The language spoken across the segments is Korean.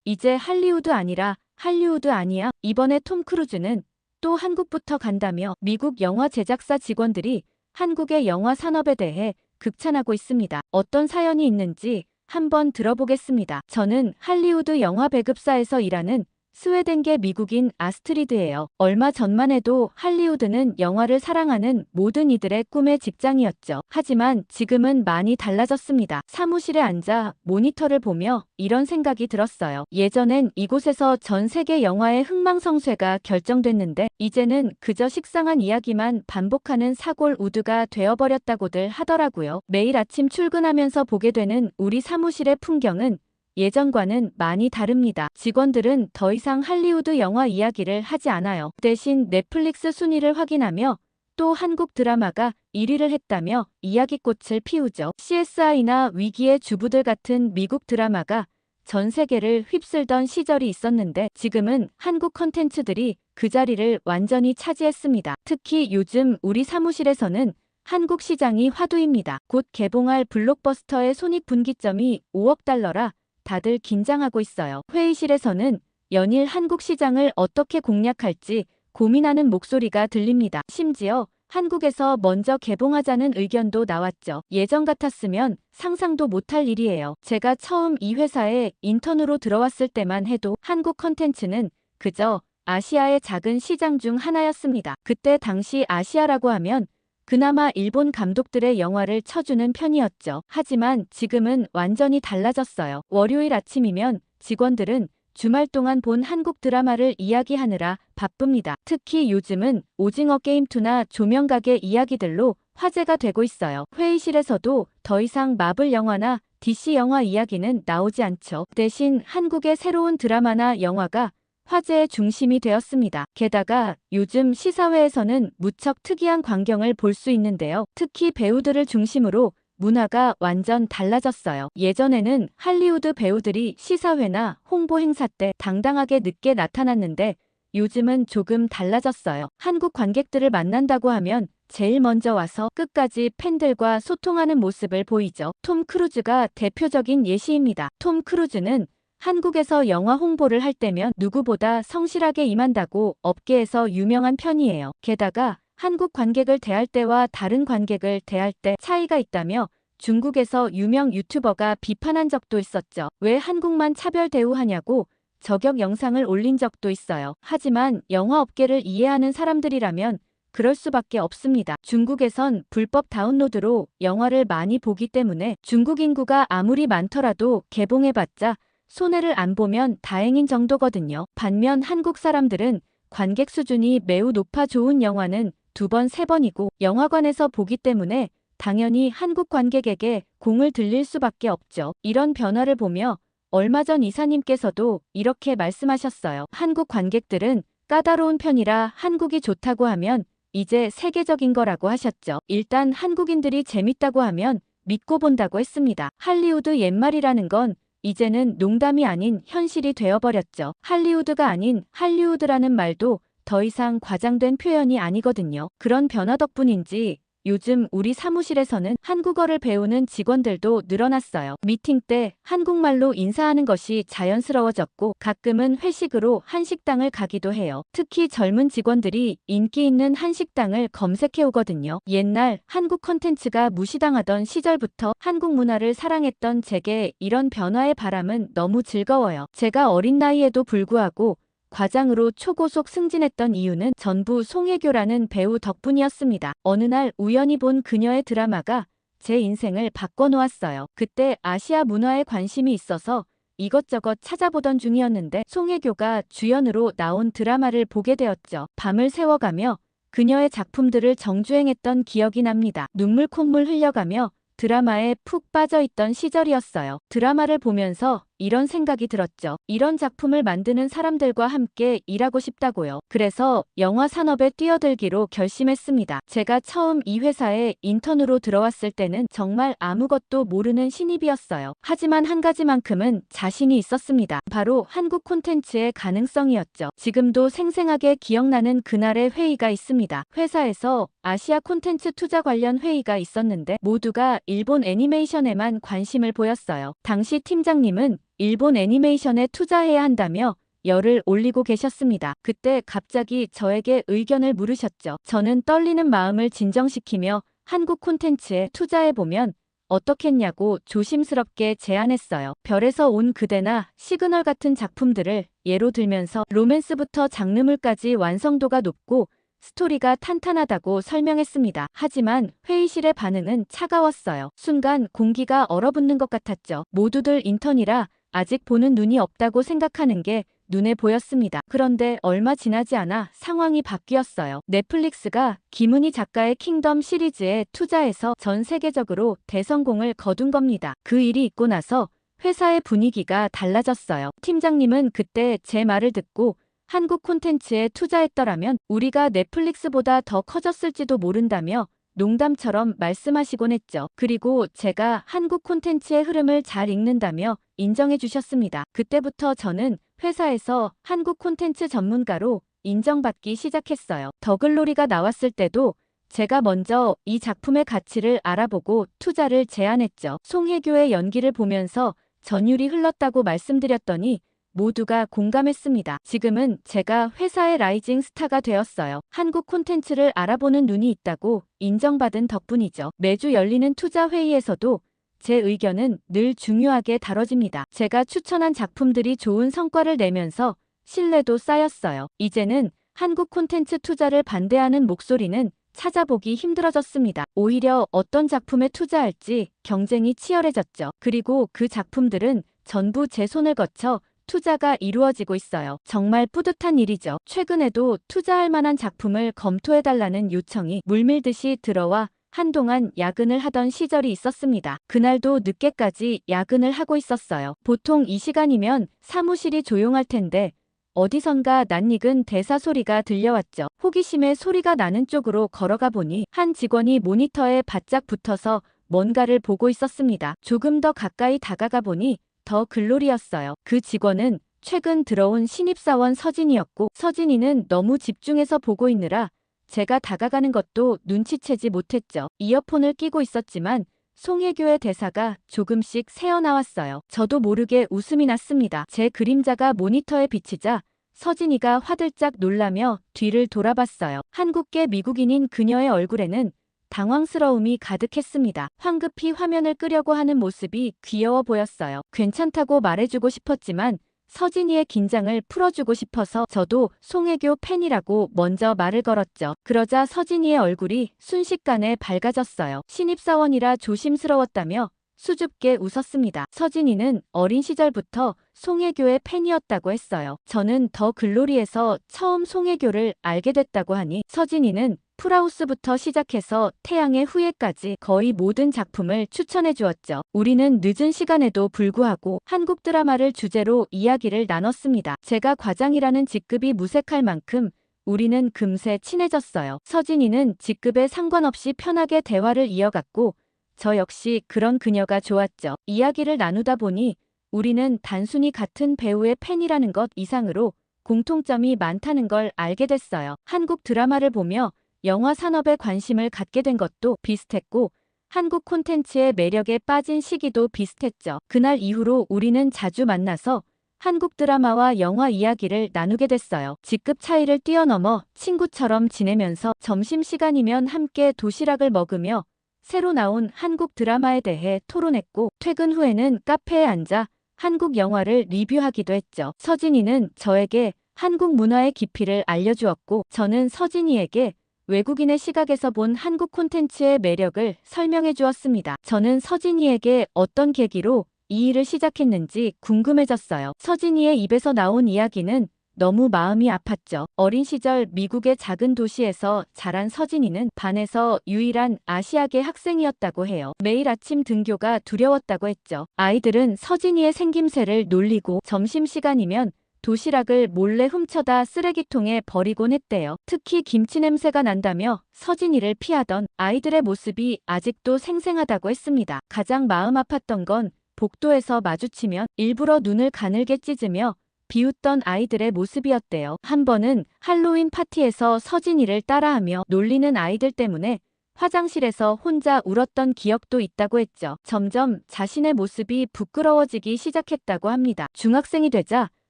이제 할리우드 아니라 할리우드 아니야. 이번에 톰 크루즈는 또 한국부터 간다며 미국 영화 제작사 직원들이 한국의 영화 산업에 대해 극찬하고 있습니다. 어떤 사연이 있는지 한번 들어보겠습니다. 저는 할리우드 영화 배급사에서 일하는 스웨덴계 미국인 아스트리드예요. 얼마 전만 해도 할리우드는 영화를 사랑하는 모든 이들의 꿈의 직장이었죠. 하지만 지금은 많이 달라졌습니다. 사무실에 앉아 모니터를 보며 이런 생각이 들었어요. 예전엔 이곳에서 전 세계 영화의 흥망성쇠가 결정됐는데 이제는 그저 식상한 이야기만 반복하는 사골 우드가 되어버렸다고들 하더라고요. 매일 아침 출근하면서 보게 되는 우리 사무실의 풍경은 예전과는 많이 다릅니다. 직원들은 더 이상 할리우드 영화 이야기를 하지 않아요. 대신 넷플릭스 순위를 확인하며 또 한국 드라마가 1위를 했다며 이야기꽃을 피우죠. CSI나 위기의 주부들 같은 미국 드라마가 전 세계를 휩쓸던 시절이 있었는데 지금은 한국 컨텐츠들이 그 자리를 완전히 차지했습니다. 특히 요즘 우리 사무실에서는 한국 시장이 화두입니다. 곧 개봉할 블록버스터의 손익분기점이 5억 달러라 다들 긴장하고 있어요. 회의실에서는 연일 한국 시장을 어떻게 공략할지 고민하는 목소리가 들립니다. 심지어 한국에서 먼저 개봉하자는 의견도 나왔죠. 예전 같았으면 상상도 못할 일이에요. 제가 처음 이 회사에 인턴으로 들어왔을 때만 해도 한국 컨텐츠는 그저 아시아의 작은 시장 중 하나였습니다. 그때 당시 아시아라고 하면 그나마 일본 감독들의 영화를 쳐주는 편이었죠. 하지만 지금은 완전히 달라졌어요. 월요일 아침이면 직원들은 주말 동안 본 한국 드라마를 이야기하느라 바쁩니다. 특히 요즘은 오징어 게임2나 조명가게 이야기들로 화제가 되고 있어요. 회의실에서도 더 이상 마블 영화나 DC 영화 이야기는 나오지 않죠. 대신 한국의 새로운 드라마나 영화가 화제의 중심이 되었습니다. 게다가 요즘 시사회에서는 무척 특이한 광경을 볼 수 있는데요. 특히 배우들을 중심으로 문화가 완전 달라졌어요. 예전에는 할리우드 배우들이 시사회나 홍보 행사 때 당당하게 늦게 나타났는데 요즘은 조금 달라졌어요. 한국 관객들을 만난다고 하면 제일 먼저 와서 끝까지 팬들과 소통하는 모습을 보이죠. 톰 크루즈가 대표적인 예시입니다. 톰 크루즈는 한국에서 영화 홍보를 할 때면 누구보다 성실하게 임한다고 업계에서 유명한 편이에요. 게다가 한국 관객을 대할 때와 다른 관객을 대할 때 차이가 있다며 중국에서 유명 유튜버가 비판한 적도 있었죠. 왜 한국만 차별 대우하냐고 저격 영상을 올린 적도 있어요. 하지만 영화 업계를 이해하는 사람들이라면 그럴 수밖에 없습니다. 중국에선 불법 다운로드로 영화를 많이 보기 때문에 중국 인구가 아무리 많더라도 개봉해봤자 손해를 안 보면 다행인 정도거든요. 반면 한국 사람들은 관객 수준이 매우 높아 좋은 영화는 2번, 3번이고 영화관에서 보기 때문에 당연히 한국 관객에게 공을 들릴 수밖에 없죠. 이런 변화를 보며 얼마 전 이사님께서도 이렇게 말씀하셨어요. 한국 관객들은 까다로운 편이라 한국이 좋다고 하면 이제 세계적인 거라고 하셨죠. 일단 한국인들이 재밌다고 하면 믿고 본다고 했습니다. 할리우드 옛말이라는 건 이제는 농담이 아닌 현실이 되어버렸죠. 할리우드가 아닌 할리우드라는 말도 더 이상 과장된 표현이 아니거든요. 그런 변화 덕분인지 요즘 우리 사무실에서는 한국어를 배우는 직원들도 늘어났어요. 미팅 때 한국말로 인사하는 것이 자연스러워졌고 가끔은 회식으로 한식당을 가기도 해요. 특히 젊은 직원들이 인기 있는 한식당을 검색해 오거든요. 옛날 한국 콘텐츠가 무시당하던 시절부터 한국 문화를 사랑했던 제게 이런 변화의 바람은 너무 즐거워요. 제가 어린 나이에도 불구하고 과장으로 초고속 승진했던 이유는 전부 송혜교라는 배우 덕분이었습니다. 어느 날 우연히 본 그녀의 드라마가 제 인생을 바꿔놓았어요. 그때 아시아 문화에 관심이 있어서 이것저것 찾아보던 중이었는데 송혜교가 주연으로 나온 드라마를 보게 되었죠. 밤을 새워가며 그녀의 작품들을 정주행했던 기억이 납니다. 눈물 콧물 흘려가며 드라마에 푹 빠져있던 시절이었어요. 드라마를 보면서 이런 생각이 들었죠. 이런 작품을 만드는 사람들과 함께 일하고 싶다고요. 그래서 영화 산업에 뛰어들기로 결심했습니다. 제가 처음 이 회사에 인턴으로 들어왔을 때는 정말 아무것도 모르는 신입이었어요. 하지만 한 가지만큼은 자신이 있었습니다. 바로 한국 콘텐츠의 가능성이었죠. 지금도 생생하게 기억나는 그날의 회의가 있습니다. 회사에서 아시아 콘텐츠 투자 관련 회의가 있었는데 모두가 일본 애니메이션에만 관심을 보였어요. 당시 팀장님은 일본 애니메이션에 투자해야 한다며 열을 올리고 계셨습니다. 그때 갑자기 저에게 의견을 물으셨죠. 저는 떨리는 마음을 진정시키며 한국 콘텐츠에 투자해보면 어떻겠냐고 조심스럽게 제안했어요. 별에서 온 그대나 시그널 같은 작품들을 예로 들면서 로맨스부터 장르물까지 완성도가 높고 스토리가 탄탄하다고 설명했습니다. 하지만 회의실의 반응은 차가웠어요. 순간 공기가 얼어붙는 것 같았죠. 모두들 인턴이라 아직 보는 눈이 없다고 생각하는 게 눈에 보였습니다. 그런데 얼마 지나지 않아 상황이 바뀌었어요. 넷플릭스가 김은희 작가의 킹덤 시리즈에 투자해서 전 세계적으로 대성공을 거둔 겁니다. 그 일이 있고 나서 회사의 분위기가 달라졌어요. 팀장님은 그때 제 말을 듣고 한국 콘텐츠에 투자했더라면 우리가 넷플릭스보다 더 커졌을지도 모른다며 농담처럼 말씀하시곤 했죠. 그리고 제가 한국 콘텐츠의 흐름을 잘 읽는다며 인정해 주셨습니다. 그때부터 저는 회사에서 한국 콘텐츠 전문가로 인정받기 시작했어요. 더글로리가 나왔을 때도 제가 먼저 이 작품의 가치를 알아보고 투자를 제안했죠. 송혜교의 연기를 보면서 전율이 흘렀다고 말씀드렸더니 모두가 공감했습니다. 지금은 제가 회사의 라이징 스타가 되었어요. 한국 콘텐츠를 알아보는 눈이 있다고 인정받은 덕분이죠. 매주 열리는 투자 회의에서도 제 의견은 늘 중요하게 다뤄집니다. 제가 추천한 작품들이 좋은 성과를 내면서 신뢰도 쌓였어요. 이제는 한국 콘텐츠 투자를 반대하는 목소리는 찾아보기 힘들어졌습니다. 오히려 어떤 작품에 투자할지 경쟁이 치열해졌죠. 그리고 그 작품들은 전부 제 손을 거쳐 투자가 이루어지고 있어요. 정말 뿌듯한 일이죠. 최근에도 투자할 만한 작품을 검토해달라는 요청이 물밀듯이 들어와 한동안 야근을 하던 시절이 있었습니다. 그날도 늦게까지 야근을 하고 있었어요. 보통 이 시간이면 사무실이 조용할 텐데 어디선가 낯익은 대사 소리가 들려왔죠. 호기심에 소리가 나는 쪽으로 걸어가 보니 한 직원이 모니터에 바짝 붙어서 뭔가를 보고 있었습니다. 조금 더 가까이 다가가 보니 더 글로리였어요. 그 직원은 최근 들어온 신입사원 서진이었고 서진이는 너무 집중해서 보고 있느라 제가 다가가는 것도 눈치채지 못했죠. 이어폰을 끼고 있었지만 송혜교의 대사가 조금씩 새어나왔어요. 저도 모르게 웃음이 났습니다. 제 그림자가 모니터에 비치자 서진이가 화들짝 놀라며 뒤를 돌아봤어요. 한국계 미국인인 그녀의 얼굴에는 당황스러움이 가득했습니다. 황급히 화면을 끄려고 하는 모습이 귀여워 보였어요. 괜찮다고 말해주고 싶었지만 서진이의 긴장을 풀어주고 싶어서 저도 송혜교 팬이라고 먼저 말을 걸었죠. 그러자 서진이의 얼굴이 순식간에 밝아졌어요. 신입사원이라 조심스러웠다며 수줍게 웃었습니다. 서진이는 어린 시절부터 송혜교의 팬이었다고 했어요. 저는 더 글로리에서 처음 송혜교를 알게 됐다고 하니 서진이는 풀하우스부터 시작해서 태양의 후예까지 거의 모든 작품을 추천해 주었죠. 우리는 늦은 시간에도 불구하고 한국 드라마를 주제로 이야기를 나눴습니다. 제가 과장이라는 직급이 무색할 만큼 우리는 금세 친해졌어요. 서진이는 직급에 상관없이 편하게 대화를 이어갔고 저 역시 그런 그녀가 좋았죠. 이야기를 나누다 보니 우리는 단순히 같은 배우의 팬이라는 것 이상으로 공통점이 많다는 걸 알게 됐어요. 한국 드라마를 보며 영화 산업에 관심을 갖게 된 것도 비슷했고 한국 콘텐츠의 매력에 빠진 시기도 비슷했죠. 그날 이후로 우리는 자주 만나서 한국 드라마와 영화 이야기를 나누게 됐어요. 직급 차이를 뛰어넘어 친구처럼 지내면서 점심시간이면 함께 도시락을 먹으며 새로 나온 한국 드라마에 대해 토론했고 퇴근 후에는 카페에 앉아 한국 영화를 리뷰하기도 했죠. 서진이는 저에게 한국 문화의 깊이를 알려주었고 저는 서진이에게 외국인의 시각에서 본 한국 콘텐츠의 매력을 설명해 주었습니다. 저는 서진이에게 어떤 계기로 이 일을 시작했는지 궁금해졌어요. 서진이의 입에서 나온 이야기는 너무 마음이 아팠죠. 어린 시절 미국의 작은 도시에서 자란 서진이는 반에서 유일한 아시아계 학생이었다고 해요. 매일 아침 등교가 두려웠다고 했죠. 아이들은 서진이의 생김새를 놀리고 점심시간이면 도시락을 몰래 훔쳐다 쓰레기통에 버리곤 했대요. 특히 김치 냄새가 난다며 서진이를 피하던 아이들의 모습이 아직도 생생하다고 했습니다. 가장 마음 아팠던 건 복도에서 마주치면 일부러 눈을 가늘게 찢으며 비웃던 아이들의 모습이었대요. 한 번은 할로윈 파티에서 서진이를 따라하며 놀리는 아이들 때문에 화장실에서 혼자 울었던 기억도 있다고 했죠. 점점 자신의 모습이 부끄러워지기 시작했다고 합니다. 중학생이 되자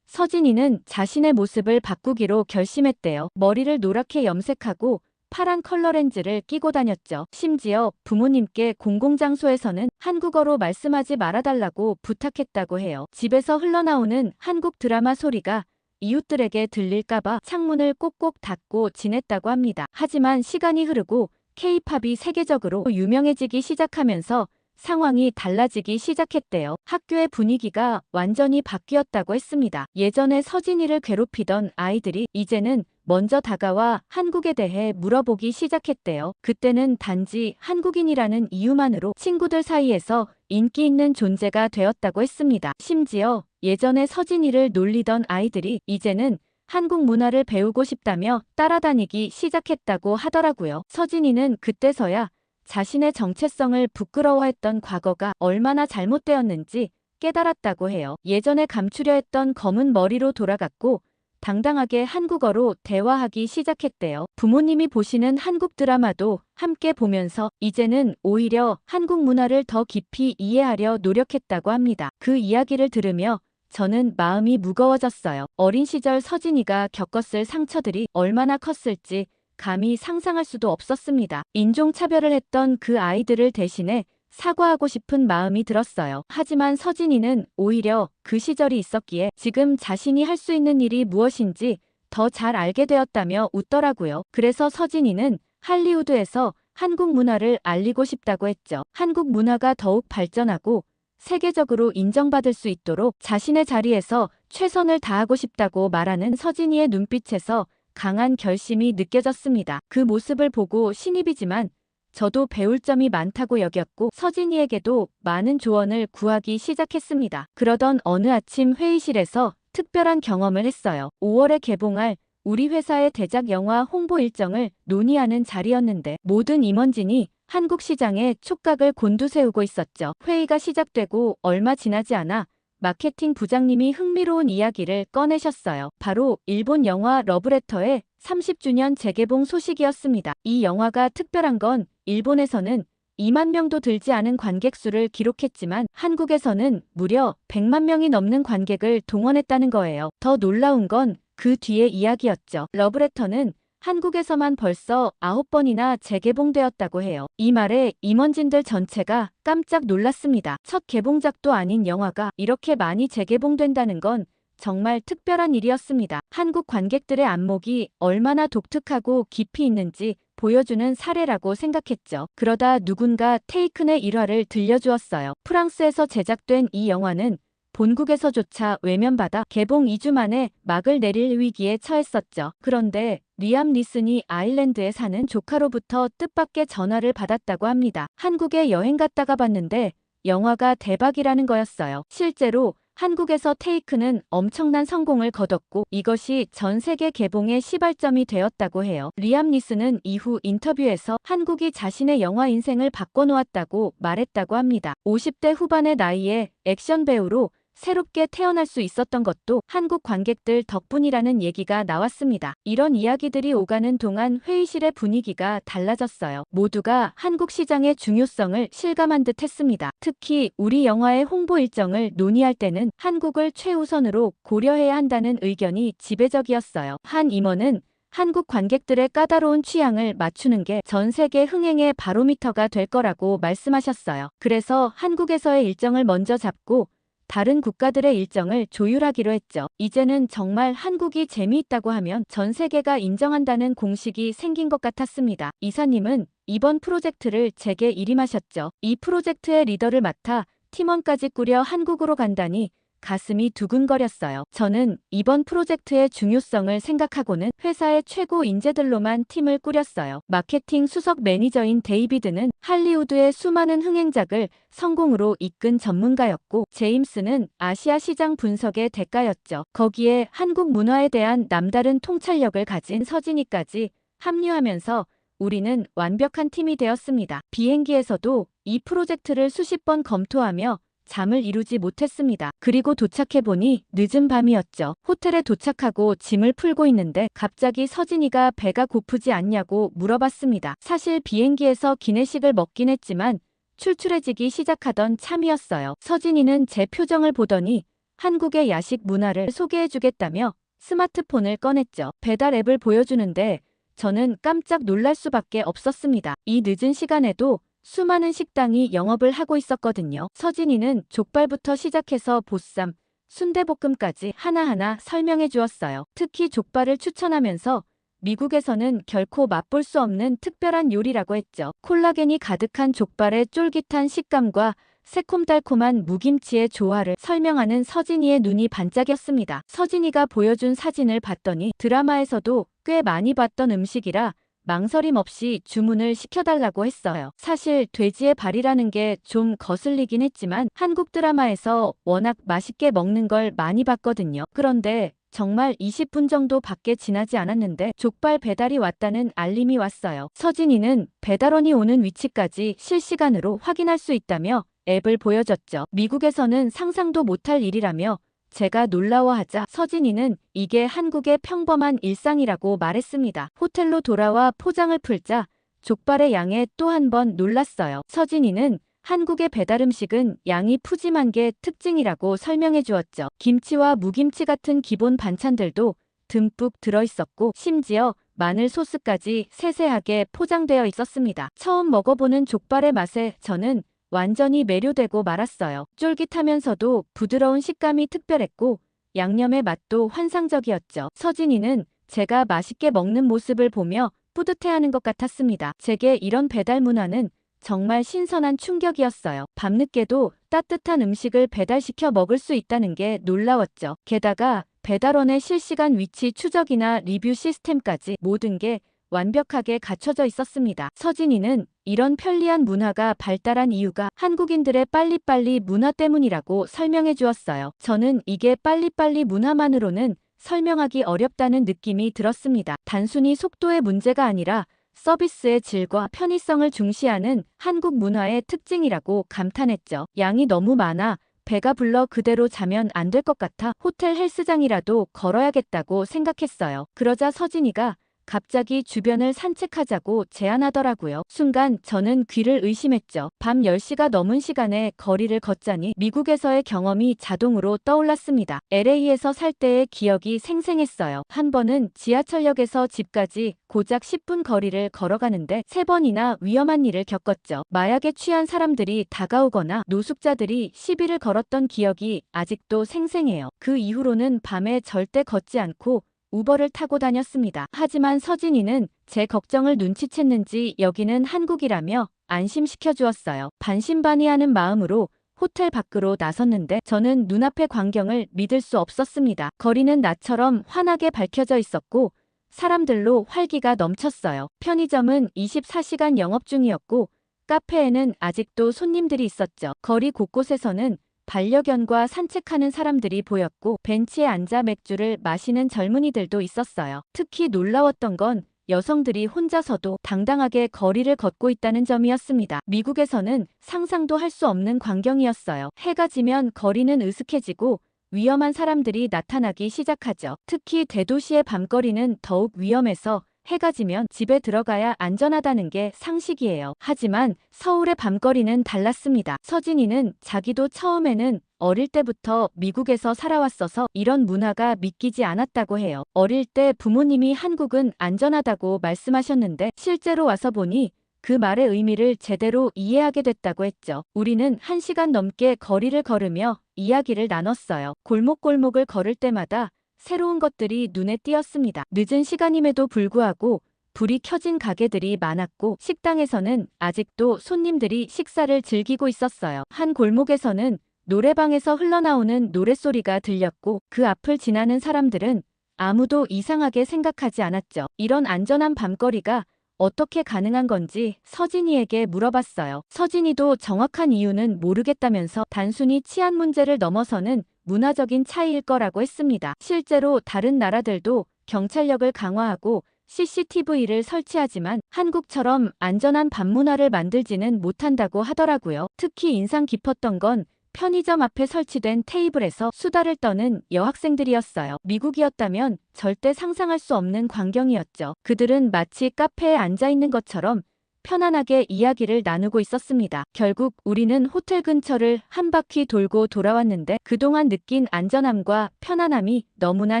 서진이는 자신의 모습을 바꾸기로 결심했대요. 머리를 노랗게 염색하고 파란 컬러 렌즈를 끼고 다녔죠. 심지어 부모님께 공공장소에서는 한국어로 말씀하지 말아달라고 부탁했다고 해요. 집에서 흘러나오는 한국 드라마 소리가 이웃들에게 들릴까봐 창문을 꼭꼭 닫고 지냈다고 합니다. 하지만 시간이 흐르고 K-팝이 세계적으로 유명해지기 시작하면서 상황이 달라지기 시작했대요. 학교의 분위기가 완전히 바뀌었다고 했습니다. 예전에 서진이를 괴롭히던 아이들이 이제는 먼저 다가와 한국에 대해 물어보기 시작했대요. 그때는 단지 한국인이라는 이유만으로 친구들 사이에서 인기 있는 존재가 되었다고 했습니다. 심지어 예전에 서진이를 놀리던 아이들이 이제는 한국 문화를 배우고 싶다며 따라다니기 시작했다고 하더라고요. 서진이는 그때서야 자신의 정체성을 부끄러워했던 과거가 얼마나 잘못되었는지 깨달았다고 해요. 예전에 감추려 했던 검은 머리로 돌아갔고 당당하게 한국어로 대화하기 시작했대요. 부모님이 보시는 한국 드라마도 함께 보면서 이제는 오히려 한국 문화를 더 깊이 이해하려 노력했다고 합니다. 그 이야기를 들으며 저는 마음이 무거워졌어요. 어린 시절 서진이가 겪었을 상처들이 얼마나 컸을지 감히 상상할 수도 없었습니다. 인종차별을 했던 그 아이들을 대신해 사과하고 싶은 마음이 들었어요. 하지만 서진이는 오히려 그 시절이 있었기에 지금 자신이 할 수 있는 일이 무엇인지 더 잘 알게 되었다며 웃더라고요. 그래서 서진이는 할리우드에서 한국 문화를 알리고 싶다고 했죠. 한국 문화가 더욱 발전하고 세계적으로 인정받을 수 있도록 자신의 자리에서 최선을 다하고 싶다고 말하는 서진이의 눈빛에서 강한 결심이 느껴졌습니다. 그 모습을 보고 신입이지만 저도 배울 점이 많다고 여겼고 서진이에게도 많은 조언을 구하기 시작했습니다. 그러던 어느 아침 회의실에서 특별한 경험을 했어요. 5월에 개봉할 우리 회사의 대작 영화 홍보 일정을 논의하는 자리였는데 모든 임원진이 한국 시장에 촉각을 곤두세우고 있었죠. 회의가 시작되고 얼마 지나지 않아 마케팅 부장님이 흥미로운 이야기를 꺼내셨어요. 바로 일본 영화 러브레터의 30주년 재개봉 소식이었습니다. 이 영화가 특별한 건 일본에서는 2만 명도 들지 않은 관객 수를 기록했지만 한국에서는 무려 100만 명이 넘는 관객을 동원했다는 거예요. 더 놀라운 건 그 뒤의 이야기였죠. 러브레터는 한국에서만 벌써 9번이나 재개봉되었다고 해요. 이 말에 임원진들 전체가 깜짝 놀랐습니다. 첫 개봉작도 아닌 영화가 이렇게 많이 재개봉된다는 건 정말 특별한 일이었습니다. 한국 관객들의 안목이 얼마나 독특하고 깊이 있는지 보여주는 사례라고 생각했죠. 그러다 누군가 테이큰의 일화를 들려주었어요. 프랑스에서 제작된 이 영화는 본국에서조차 외면받아 개봉 2주 만에 막을 내릴 위기에 처했었죠. 그런데 리암 니슨이 아일랜드에 사는 조카로부터 뜻밖의 전화를 받았다고 합니다. 한국에 여행 갔다가 봤는데 영화가 대박이라는 거였어요. 실제로 한국에서 테이크는 엄청난 성공을 거뒀고 이것이 전 세계 개봉의 시발점이 되었다고 해요. 리암 니슨은 이후 인터뷰에서 한국이 자신의 영화 인생을 바꿔놓았다고 말했다고 합니다. 50대 후반의 나이에 액션 배우로 새롭게 태어날 수 있었던 것도 한국 관객들 덕분이라는 얘기가 나왔습니다. 이런 이야기들이 오가는 동안 회의실의 분위기가 달라졌어요. 모두가 한국 시장의 중요성을 실감한 듯 했습니다. 특히 우리 영화의 홍보 일정을 논의할 때는 한국을 최우선으로 고려해야 한다는 의견이 지배적이었어요. 한 임원은 한국 관객들의 까다로운 취향을 맞추는 게 전 세계 흥행의 바로미터가 될 거라고 말씀하셨어요. 그래서 한국에서의 일정을 먼저 잡고 다른 국가들의 일정을 조율하기로 했죠. 이제는 정말 한국이 재미있다고 하면 전 세계가 인정한다는 공식이 생긴 것 같았습니다. 이사님은 이번 프로젝트를 제게 일임하셨죠. 이 프로젝트의 리더를 맡아 팀원까지 꾸려 한국으로 간다니 가슴이 두근거렸어요. 저는 이번 프로젝트의 중요성을 생각하고는 회사의 최고 인재들로만 팀을 꾸렸어요. 마케팅 수석 매니저인 데이비드는 할리우드의 수많은 흥행작을 성공으로 이끈 전문가였고 제임스는 아시아 시장 분석의 대가였죠. 거기에 한국 문화에 대한 남다른 통찰력을 가진 서진이까지 합류하면서 우리는 완벽한 팀이 되었습니다. 비행기에서도 이 프로젝트를 수십 번 검토하며 잠을 이루지 못했습니다. 그리고 도착해보니 늦은 밤이었죠. 호텔에 도착하고 짐을 풀고 있는데 갑자기 서진이가 배가 고프지 않냐고 물어봤습니다. 사실 비행기에서 기내식을 먹긴 했지만 출출해지기 시작하던 참이었어요. 서진이는 제 표정을 보더니 한국의 야식 문화를 소개해주겠다며 스마트폰을 꺼냈죠. 배달 앱을 보여주는데 저는 깜짝 놀랄 수밖에 없었습니다. 이 늦은 시간에도 수많은 식당이 영업을 하고 있었거든요. 서진이는 족발부터 시작해서 보쌈, 순대볶음까지 하나하나 설명해 주었어요. 특히 족발을 추천하면서 미국에서는 결코 맛볼 수 없는 특별한 요리라고 했죠. 콜라겐이 가득한 족발의 쫄깃한 식감과 새콤달콤한 무김치의 조화를 설명하는 서진이의 눈이 반짝였습니다. 서진이가 보여준 사진을 봤더니 드라마에서도 꽤 많이 봤던 음식이라 망설임 없이 주문을 시켜달라고 했어요. 사실 돼지의 발이라는 게 좀 거슬리긴 했지만 한국 드라마에서 워낙 맛있게 먹는 걸 많이 봤거든요. 그런데 정말 20분 정도 밖에 지나지 않았는데 족발 배달이 왔다는 알림이 왔어요. 서진이는 배달원이 오는 위치까지 실시간으로 확인할 수 있다며 앱을 보여줬죠. 미국에서는 상상도 못할 일이라며 제가 놀라워하자 서진이는 이게 한국의 평범한 일상이라고 말했습니다. 호텔로 돌아와 포장을 풀자 족발의 양에 또 한 번 놀랐어요. 서진이는 한국의 배달 음식은 양이 푸짐한 게 특징이라고 설명해 주었죠. 김치와 무김치 같은 기본 반찬들도 듬뿍 들어있었고 심지어 마늘 소스까지 세세하게 포장되어 있었습니다. 처음 먹어보는 족발의 맛에 저는 완전히 매료되고 말았어요. 쫄깃하면서도 부드러운 식감이 특별했고 양념의 맛도 환상적이었죠. 서진이는 제가 맛있게 먹는 모습을 보며 뿌듯해하는 것 같았습니다. 제게 이런 배달 문화는 정말 신선한 충격이었어요. 밤늦게도 따뜻한 음식을 배달시켜 먹을 수 있다는 게 놀라웠죠. 게다가 배달원의 실시간 위치 추적이나 리뷰 시스템까지 모든 게 완벽하게 갖춰져 있었습니다. 서진이는 이런 편리한 문화가 발달한 이유가 한국인들의 빨리빨리 문화 때문이라고 설명해 주었어요. 저는 이게 빨리빨리 문화만으로는 설명하기 어렵다는 느낌이 들었습니다. 단순히 속도의 문제가 아니라 서비스의 질과 편의성을 중시하는 한국 문화의 특징이라고 감탄했죠. 양이 너무 많아 배가 불러 그대로 자면 안 될 것 같아 호텔 헬스장이라도 걸어야겠다고 생각했어요. 그러자 서진이가 갑자기 주변을 산책하자고 제안하더라고요. 순간 저는 귀를 의심했죠. 밤 10시가 넘은 시간에 거리를 걷자니 미국에서의 경험이 자동으로 떠올랐습니다. LA에서 살 때의 기억이 생생했어요. 한 번은 지하철역에서 집까지 고작 10분 거리를 걸어가는데 3번이나 위험한 일을 겪었죠. 마약에 취한 사람들이 다가오거나 노숙자들이 시비를 걸었던 기억이 아직도 생생해요. 그 이후로는 밤에 절대 걷지 않고 우버를 타고 다녔습니다. 하지만 서진이는 제 걱정을 눈치챘는지 여기는 한국이라며 안심시켜 주었어요. 반신반의하는 마음으로 호텔 밖으로 나섰는데 저는 눈앞의 광경을 믿을 수 없었습니다. 거리는 나처럼 환하게 밝혀져 있었고 사람들로 활기가 넘쳤어요. 편의점은 24시간 영업 중이었고 카페에는 아직도 손님들이 있었죠. 거리 곳곳에서는 반려견과 산책하는 사람들이 보였고 벤치에 앉아 맥주를 마시는 젊은이들도 있었어요. 특히 놀라웠던 건 여성들이 혼자서도 당당하게 거리를 걷고 있다는 점이었습니다. 미국에서는 상상도 할 수 없는 광경이었어요. 해가 지면 거리는 으슥해지고 위험한 사람들이 나타나기 시작하죠. 특히 대도시의 밤거리는 더욱 위험해서 해가 지면 집에 들어가야 안전하다는 게 상식이에요. 하지만 서울의 밤거리는 달랐습니다. 서진이는 자기도 처음에는 어릴 때부터 미국에서 살아왔어서 이런 문화가 믿기지 않았다고 해요. 어릴 때 부모님이 한국은 안전하다고 말씀하셨는데 실제로 와서 보니 그 말의 의미를 제대로 이해하게 됐다고 했죠. 우리는 1시간 넘게 거리를 걸으며 이야기를 나눴어요. 골목골목을 걸을 때마다 새로운 것들이 눈에 띄었습니다. 늦은 시간임에도 불구하고 불이 켜진 가게들이 많았고 식당에서는 아직도 손님들이 식사를 즐기고 있었어요. 한 골목에서는 노래방에서 흘러나오는 노랫소리가 들렸고 그 앞을 지나는 사람들은 아무도 이상하게 생각하지 않았죠. 이런 안전한 밤거리가 어떻게 가능한 건지 서진이에게 물어봤어요. 서진이도 정확한 이유는 모르겠다면서 단순히 치안 문제를 넘어서는 문화적인 차이일 거라고 했습니다. 실제로 다른 나라들도 경찰력을 강화하고 CCTV를 설치하지만 한국처럼 안전한 밤문화를 만들지는 못한다고 하더라고요. 특히 인상 깊었던 건 편의점 앞에 설치된 테이블에서 수다를 떠는 여학생들이었어요. 미국이었다면 절대 상상할 수 없는 광경이었죠. 그들은 마치 카페에 앉아 있는 것처럼 편안하게 이야기를 나누고 있었습니다. 결국 우리는 호텔 근처를 한 바퀴 돌고 돌아왔는데 그동안 느낀 안전함과 편안함이 너무나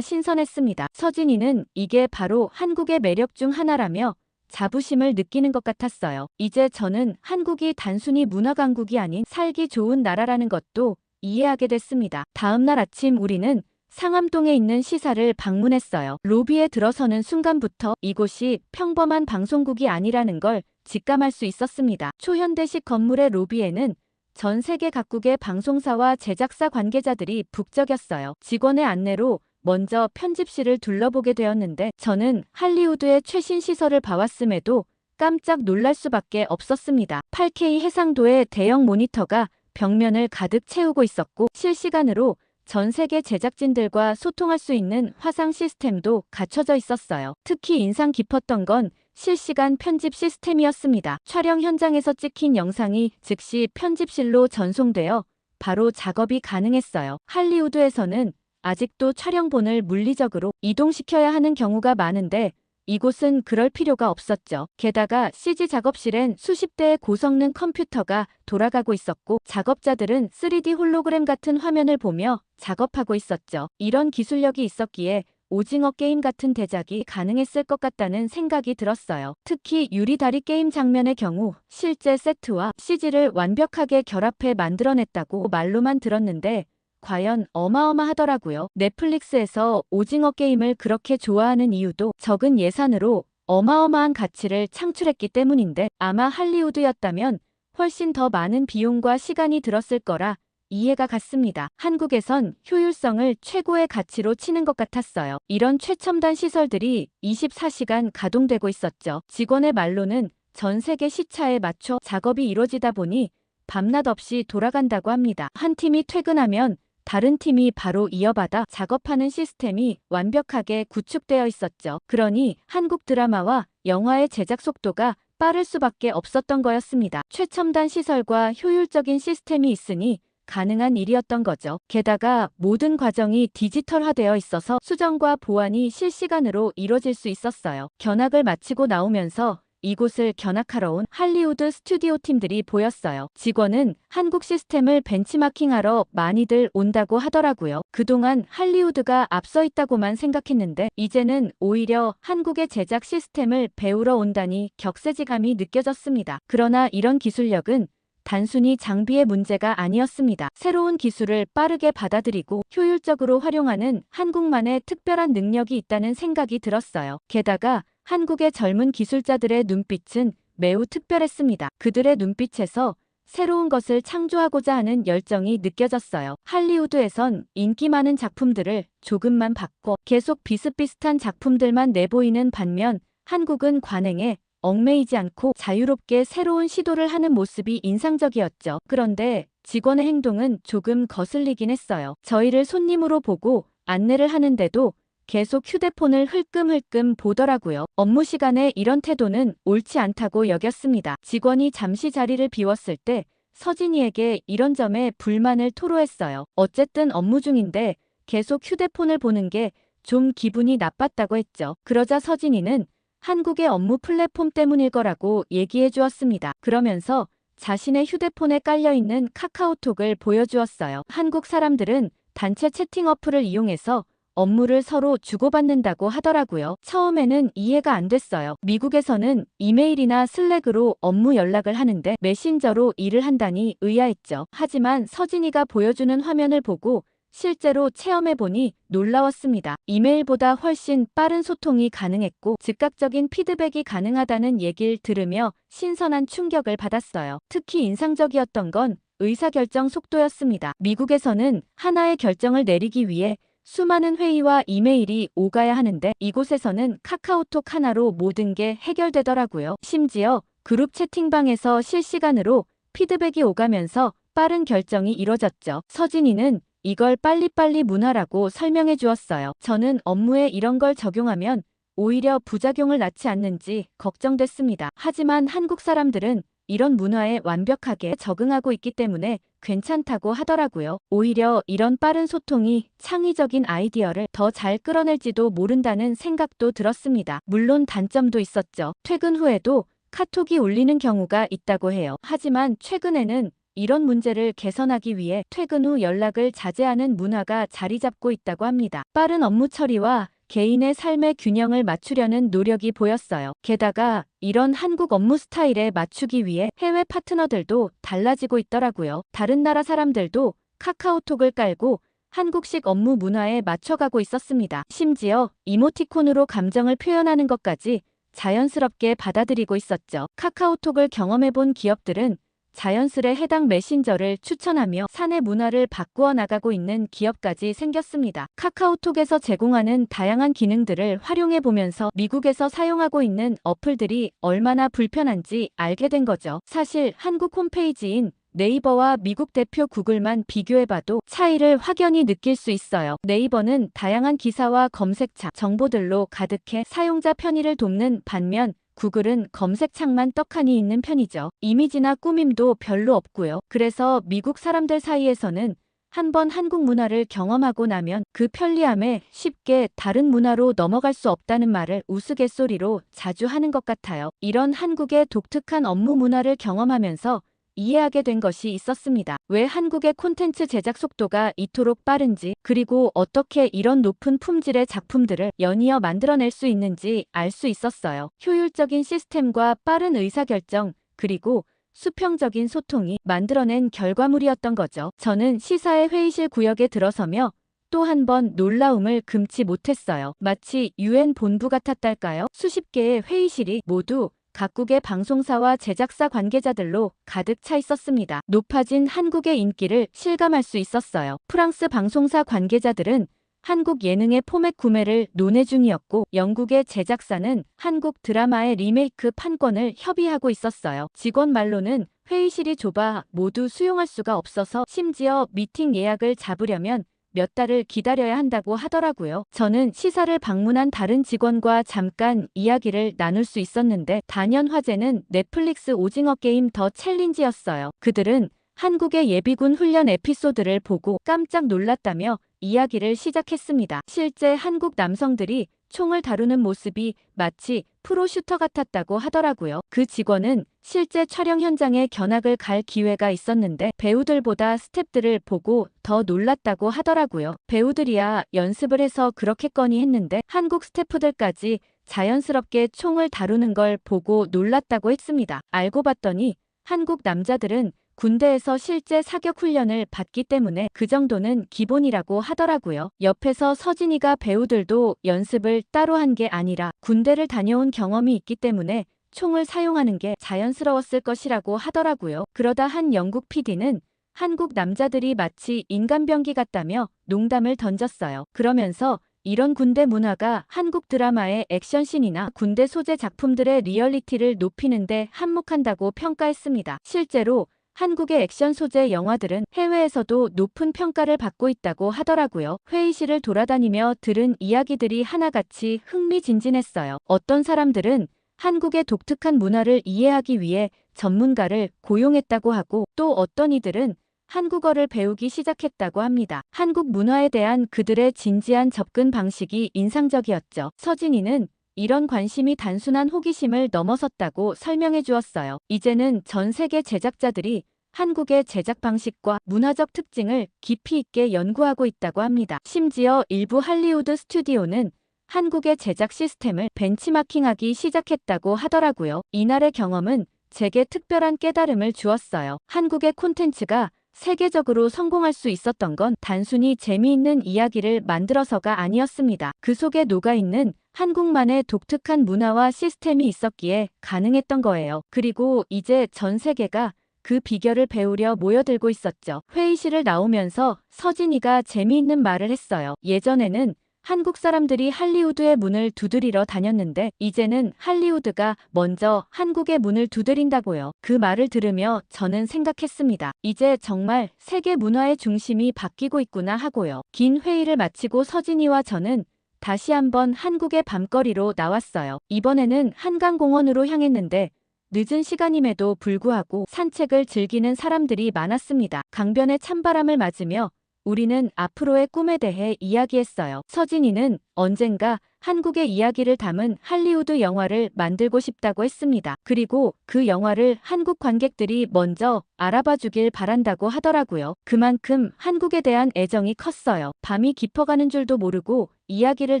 신선했습니다. 서진이는 이게 바로 한국의 매력 중 하나라며 자부심을 느끼는 것 같았어요. 이제 저는 한국이 단순히 문화 강국이 아닌 살기 좋은 나라라는 것도 이해하게 됐습니다. 다음 날 아침 우리는 상암동에 있는 시사를 방문했어요. 로비에 들어서는 순간부터 이곳이 평범한 방송국이 아니라는 걸 직감할 수 있었습니다. 초현대식 건물의 로비에는 전 세계 각국의 방송사와 제작사 관계자들이 북적였어요. 직원의 안내로 먼저 편집실을 둘러보게 되었는데 저는 할리우드의 최신 시설을 봐왔음에도 깜짝 놀랄 수밖에 없었습니다. 8K 해상도의 대형 모니터가 벽면을 가득 채우고 있었고 실시간으로 전 세계 제작진들과 소통할 수 있는 화상 시스템도 갖춰져 있었어요. 특히 인상 깊었던 건 실시간 편집 시스템이었습니다. 촬영 현장에서 찍힌 영상이 즉시 편집실로 전송되어 바로 작업이 가능했어요. 할리우드에서는 아직도 촬영본을 물리적으로 이동시켜야 하는 경우가 많은데 이곳은 그럴 필요가 없었죠. 게다가 CG 작업실엔 수십 대의 고성능 컴퓨터가 돌아가고 있었고 작업자들은 3D 홀로그램 같은 화면을 보며 작업하고 있었죠. 이런 기술력이 있었기에 오징어 게임 같은 대작이 가능했을 것 같다는 생각이 들었어요. 특히 유리다리 게임 장면의 경우 실제 세트와 CG를 완벽하게 결합해 만들어냈다고 말로만 들었는데 과연 어마어마하더라고요. 넷플릭스에서 오징어 게임을 그렇게 좋아하는 이유도 적은 예산으로 어마어마한 가치를 창출했기 때문인데 아마 할리우드였다면 훨씬 더 많은 비용과 시간이 들었을 거라 이해가 갔습니다. 한국에선 효율성을 최고의 가치로 치는 것 같았어요. 이런 최첨단 시설들이 24시간 가동되고 있었죠. 직원의 말로는 전 세계 시차에 맞춰 작업이 이루어지다 보니 밤낮 없이 돌아간다고 합니다. 한 팀이 퇴근하면 다른 팀이 바로 이어받아 작업하는 시스템이 완벽하게 구축되어 있었죠. 그러니 한국 드라마와 영화의 제작 속도가 빠를 수밖에 없었던 거였습니다. 최첨단 시설과 효율적인 시스템이 있으니 가능한 일이었던 거죠. 게다가 모든 과정이 디지털화되어 있어서 수정과 보완이 실시간으로 이루어질 수 있었어요. 견학을 마치고 나오면서 이곳을 견학하러 온 할리우드 스튜디오 팀들이 보였어요. 직원은 한국 시스템을 벤치마킹하러 많이들 온다고 하더라고요. 그동안 할리우드가 앞서 있다고만 생각했는데 이제는 오히려 한국의 제작 시스템을 배우러 온다니 격세지감이 느껴졌습니다. 그러나 이런 기술력은 단순히 장비의 문제가 아니었습니다. 새로운 기술을 빠르게 받아들이고 효율적으로 활용하는 한국만의 특별한 능력이 있다는 생각이 들었어요. 게다가 한국의 젊은 기술자들의 눈빛은 매우 특별했습니다. 그들의 눈빛에서 새로운 것을 창조하고자 하는 열정이 느껴졌어요. 할리우드에선 인기 많은 작품들을 조금만 바꿔 계속 비슷비슷한 작품들만 내보이는 반면 한국은 관행에 얽매이지 않고 자유롭게 새로운 시도를 하는 모습이 인상적이었죠. 그런데 직원의 행동은 조금 거슬리긴 했어요. 저희를 손님으로 보고 안내를 하는데도 계속 휴대폰을 흘끔흘끔 보더라고요. 업무 시간에 이런 태도는 옳지 않다고 여겼습니다. 직원이 잠시 자리를 비웠을 때 서진이에게 이런 점에 불만을 토로했어요. 어쨌든 업무 중인데 계속 휴대폰을 보는 게 좀 기분이 나빴다고 했죠. 그러자 서진이는 한국의 업무 플랫폼 때문일 거라고 얘기해 주었습니다. 그러면서 자신의 휴대폰에 깔려있는 카카오톡을 보여주었어요. 한국 사람들은 단체 채팅 어플을 이용해서 업무를 서로 주고받는다고 하더라고요. 처음에는 이해가 안 됐어요. 미국에서는 이메일이나 슬랙으로 업무 연락을 하는데 메신저로 일을 한다니 의아했죠. 하지만 서진이가 보여주는 화면을 보고 실제로 체험해보니 놀라웠습니다. 이메일보다 훨씬 빠른 소통이 가능했고 즉각적인 피드백이 가능하다는 얘기를 들으며 신선한 충격을 받았어요. 특히 인상적이었던 건 의사결정 속도였습니다. 미국에서는 하나의 결정을 내리기 위해 수많은 회의와 이메일이 오가야 하는데 이곳에서는 카카오톡 하나로 모든 게 해결되더라고요. 심지어 그룹 채팅방에서 실시간으로 피드백이 오가면서 빠른 결정이 이뤄졌죠. 서진이는 이걸 빨리빨리 문화라고 설명해 주었어요. 저는 업무에 이런 걸 적용하면 오히려 부작용을 낳지 않는지 걱정됐습니다. 하지만 한국 사람들은 이런 문화에 완벽하게 적응하고 있기 때문에 괜찮다고 하더라고요. 오히려 이런 빠른 소통이 창의적인 아이디어를 더 잘 끌어낼지도 모른다는 생각도 들었습니다. 물론 단점도 있었죠. 퇴근 후에도 카톡이 울리는 경우가 있다고 해요. 하지만 최근에는 이런 문제를 개선하기 위해 퇴근 후 연락을 자제하는 문화가 자리 잡고 있다고 합니다. 빠른 업무 처리와 개인의 삶의 균형을 맞추려는 노력이 보였어요. 게다가 이런 한국 업무 스타일에 맞추기 위해 해외 파트너들도 달라지고 있더라고요. 다른 나라 사람들도 카카오톡을 깔고 한국식 업무 문화에 맞춰가고 있었습니다. 심지어 이모티콘으로 감정을 표현하는 것까지 자연스럽게 받아들이고 있었죠. 카카오톡을 경험해본 기업들은 자연스레 해당 메신저를 추천하며 사내 문화를 바꾸어 나가고 있는 기업까지 생겼습니다. 카카오톡에서 제공하는 다양한 기능들을 활용해 보면서 미국에서 사용하고 있는 어플들이 얼마나 불편한지 알게 된 거죠. 사실 한국 홈페이지인 네이버와 미국 대표 구글만 비교해봐도 차이를 확연히 느낄 수 있어요. 네이버는 다양한 기사와 검색창, 정보들로 가득해 사용자 편의를 돕는 반면 구글은 검색창만 떡하니 있는 편이죠. 이미지나 꾸밈도 별로 없고요. 그래서 미국 사람들 사이에서는 한번 한국 문화를 경험하고 나면 그 편리함에 쉽게 다른 문화로 넘어갈 수 없다는 말을 우스갯소리로 자주 하는 것 같아요. 이런 한국의 독특한 업무 문화를 경험하면서 이해하게 된 것이 있었습니다. 왜 한국의 콘텐츠 제작 속도가 이토록 빠른지, 그리고 어떻게 이런 높은 품질의 작품들을 연이어 만들어낼 수 있는지 알 수 있었어요. 효율적인 시스템과 빠른 의사결정, 그리고 수평적인 소통이 만들어낸 결과물이었던 거죠. 저는 시사의 회의실 구역에 들어서며 또 한 번 놀라움을 금치 못했어요. 마치 UN 본부 같았달까요? 수십 개의 회의실이 모두 각국의 방송사와 제작사 관계자들로 가득 차 있었습니다. 높아진 한국의 인기를 실감할 수 있었어요. 프랑스 방송사 관계자들은 한국 예능의 포맷 구매를 논의 중이었고, 영국의 제작사는 한국 드라마의 리메이크 판권을 협의하고 있었어요. 직원 말로는 회의실이 좁아 모두 수용할 수가 없어서 심지어 미팅 예약을 잡으려면 몇 달을 기다려야 한다고 하더라고요. 저는 시사를 방문한 다른 직원과 잠깐 이야기를 나눌 수 있었는데, 단연 화제는 넷플릭스 오징어 게임 더 챌린지였어요. 그들은 한국의 예비군 훈련 에피소드를 보고 깜짝 놀랐다며 이야기를 시작했습니다. 실제 한국 남성들이 총을 다루는 모습이 마치 프로슈터 같았다고 하더라고요. 그 직원은 실제 촬영 현장에 견학을 갈 기회가 있었는데 배우들보다 스태프들을 보고 더 놀랐다고 하더라고요. 배우들이야 연습을 해서 그렇겠거니 했는데 한국 스태프들까지 자연스럽게 총을 다루는 걸 보고 놀랐다고 했습니다. 알고 봤더니 한국 남자들은 군대에서 실제 사격 훈련을 받기 때문에 그 정도는 기본이라고 하더라고요. 옆에서 서진이가 배우들도 연습을 따로 한 게 아니라 군대를 다녀온 경험이 있기 때문에 총을 사용하는 게 자연스러웠을 것이라고 하더라고요. 그러다 한 영국 PD는 한국 남자들이 마치 인간병기 같다며 농담을 던졌어요. 그러면서 이런 군대 문화가 한국 드라마의 액션씬이나 군대 소재 작품들의 리얼리티를 높이는데 한몫한다고 평가했습니다. 실제로 한국의 액션 소재 영화들은 해외에서도 높은 평가를 받고 있다고 하더라고요. 회의실을 돌아다니며 들은 이야기들이 하나같이 흥미진진했어요. 어떤 사람들은 한국의 독특한 문화를 이해하기 위해 전문가를 고용했다고 하고, 또 어떤 이들은 한국어를 배우기 시작했다고 합니다. 한국 문화에 대한 그들의 진지한 접근 방식이 인상적이었죠. 서진이는 이런 관심이 단순한 호기심을 넘어섰다고 설명해 주었어요. 이제는 전 세계 제작자들이 한국의 제작 방식과 문화적 특징을 깊이 있게 연구하고 있다고 합니다. 심지어 일부 할리우드 스튜디오는 한국의 제작 시스템을 벤치마킹하기 시작했다고 하더라고요. 이날의 경험은 제게 특별한 깨달음을 주었어요. 한국의 콘텐츠가 세계적으로 성공할 수 있었던 건 단순히 재미있는 이야기를 만들어서가 아니었습니다. 그 속에 녹아있는 한국만의 독특한 문화와 시스템이 있었기에 가능했던 거예요. 그리고 이제 전 세계가 그 비결을 배우려 모여들고 있었죠. 회의실을 나오면서 서진이가 재미있는 말을 했어요. 예전에는 한국 사람들이 할리우드의 문을 두드리러 다녔는데 이제는 할리우드가 먼저 한국의 문을 두드린다고요. 그 말을 들으며 저는 생각했습니다. 이제 정말 세계 문화의 중심이 바뀌고 있구나 하고요. 긴 회의를 마치고 서진이와 저는 다시 한번 한국의 밤거리로 나왔어요. 이번에는 한강공원으로 향했는데 늦은 시간임에도 불구하고 산책을 즐기는 사람들이 많았습니다. 강변의 찬바람을 맞으며 우리는 앞으로의 꿈에 대해 이야기했어요. 서진이는 언젠가 한국의 이야기를 담은 할리우드 영화를 만들고 싶다고 했습니다. 그리고 그 영화를 한국 관객들이 먼저 알아봐 주길 바란다고 하더라고요. 그만큼 한국에 대한 애정이 컸어요. 밤이 깊어가는 줄도 모르고 이야기를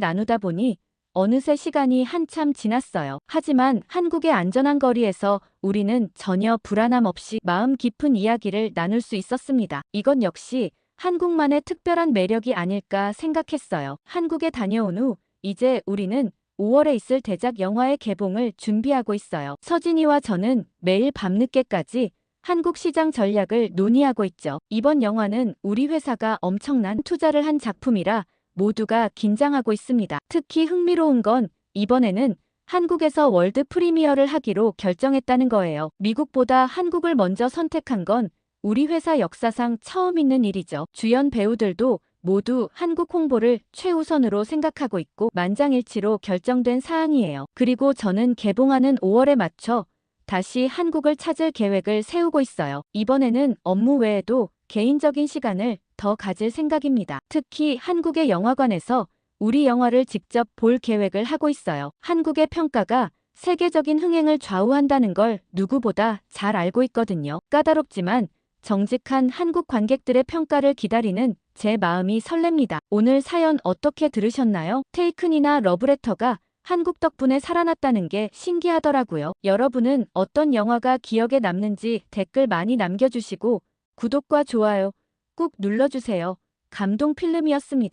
나누다 보니 어느새 시간이 한참 지났어요. 하지만 한국의 안전한 거리에서 우리는 전혀 불안함 없이 마음 깊은 이야기를 나눌 수 있었습니다. 이건 역시 한국만의 특별한 매력이 아닐까 생각했어요. 한국에 다녀온 후 이제 우리는 5월에 있을 대작 영화의 개봉을 준비하고 있어요. 서진이와 저는 매일 밤늦게까지 한국 시장 전략을 논의하고 있죠. 이번 영화는 우리 회사가 엄청난 투자를 한 작품이라 모두가 긴장하고 있습니다. 특히 흥미로운 건 이번에는 한국에서 월드 프리미어를 하기로 결정했다는 거예요. 미국보다 한국을 먼저 선택한 건 우리 회사 역사상 처음 있는 일이죠. 주연 배우들도 모두 한국 홍보를 최우선으로 생각하고 있고 만장일치로 결정된 사항이에요. 그리고 저는 개봉하는 5월에 맞춰 다시 한국을 찾을 계획을 세우고 있어요. 이번에는 업무 외에도 개인적인 시간을 더 가질 생각입니다. 특히 한국의 영화관에서 우리 영화를 직접 볼 계획을 하고 있어요. 한국의 평가가 세계적인 흥행을 좌우한다는 걸 누구보다 잘 알고 있거든요. 까다롭지만 정직한 한국 관객들의 평가를 기다리는 제 마음이 설렙니다. 오늘 사연 어떻게 들으셨나요? 테이큰이나 러브레터가 한국 덕분에 살아났다는 게 신기하더라고요. 여러분은 어떤 영화가 기억에 남는지 댓글 많이 남겨주시고 구독과 좋아요 꾹 눌러주세요. 감동 필름이었습니다.